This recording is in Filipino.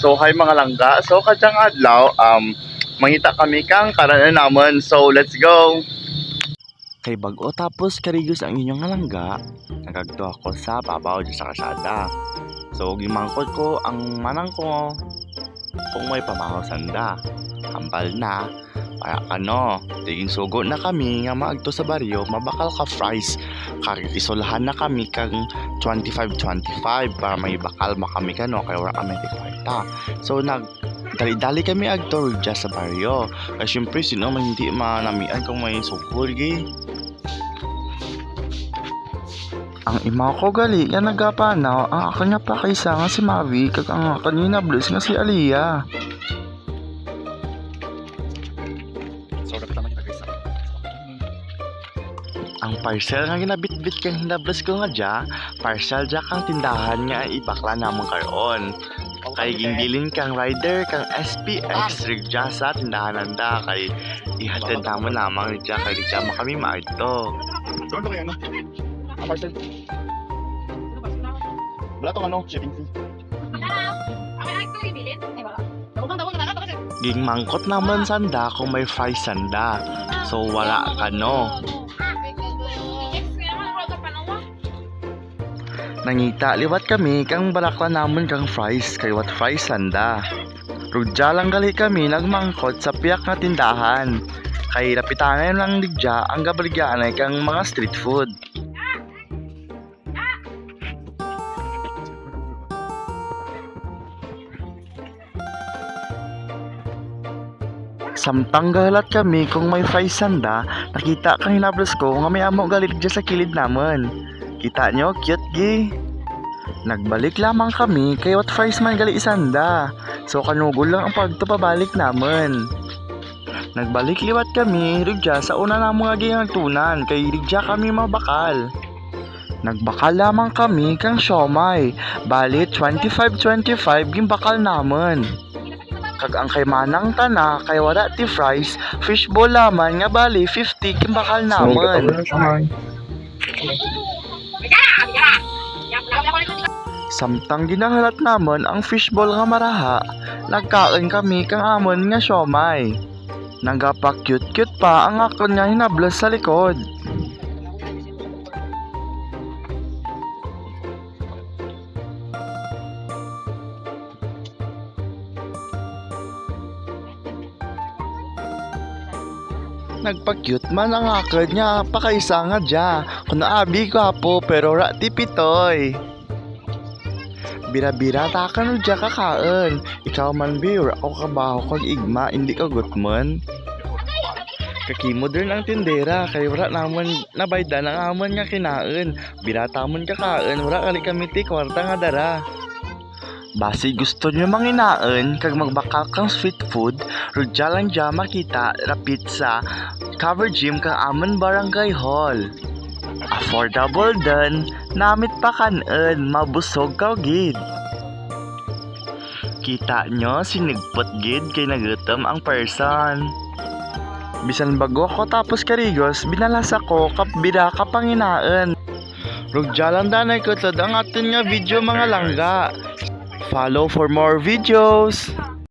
So hi mga langga. So kadyang adlaw mangita kami kang karanan namon. So let's go. Kay bag-o tapos karigos ang inyong langga. Nagagto ako sa babaw di sa kasada. So gimangkot ko ang manang ko kung may pamahaw sanda. Hambal na. Para tiging sugo na kami nga maagto sa baryo, mabakal ka fries. Isolahan na kami kang 25-25 para may bakal makami kano kaya wala kami tikwarta. So dali-dali kami agto just sa baryo. Kasi syempre sino man hindi manamian kung may sugod ang ima ko gali nga nagapanaw ang ako nga pa kaysa nga si Mavi kag ang kanina blues nga si Aliyah. Ang parcel nga ginabit-bit kang hinablas ko nga dya, parcel dya kang tindahan nga ibakla namang karon. Kay gingbilin kang rider kang SPX rig dya sa tindahan nanda kay ihatid namo namang dya kay dya kami maagto. Doon ba kayo ang parcel? Wala tong shipping fee. Ging mangkot naman sanda kung may fries sanda. So wala Nangita liwat kami kang balakla namon kang fries kay what fries sanda. Rudya lang gali kami nagmangkot sa piyak nga tindahan. Kay lapitangan lang digya ang gabaligyan ay kang mga street food. Samtang galat kami kung may fries sanda, nakita kang hinablos ko nga may amo galit dyan sa kilid naman. Kita nyo, cute gi. Nagbalik lamang kami kay what fries man gali sanda. So kanugol lang ang pagtupabalik naman. Nagbalik liwat kami, rigya sa una namang aging agtunan kay rigya kami mabakal. Nagbakal lamang kami kang siomay, bali 25-25 ging bakal naman. Kag ang kay manang tana kay wala ti fries, fishball laman nga bali 50 ging bakal naman. Samtang ginahalat namon ang fishball nga maraha, nagkain kami kang amon nga siomay. Nagapa-cute-cute pa ang akon nga hinablas sa likod. Nagpa-cute man ang akad niya, pakaisa nga dya. Kung naabi ko po pero rati pitoy. Bira-bira takan dya kakain. Ikaw man bir, ako kabaho kag igma, hindi ka gutman. Kakimo din ang tindera, kay wala naman nabayda ng amon nga kinain. Bira tamon kakain, wala kali kami ti kwarta nga dara. Basi gusto nyo manginain kag magbakal kang street food, rudya lang dya makita na pizza, cover gym kang amon barangay hall. Affordable din, namit pa kanin, mabusog ka gid. Kita nyo, sinigpot gid kay nagutom ang person. Bisan bago ko tapos karigos, binalas ako kapbida kapanginaan. Rudya lang danay ko ang atin nga video mga langga. Follow for more videos.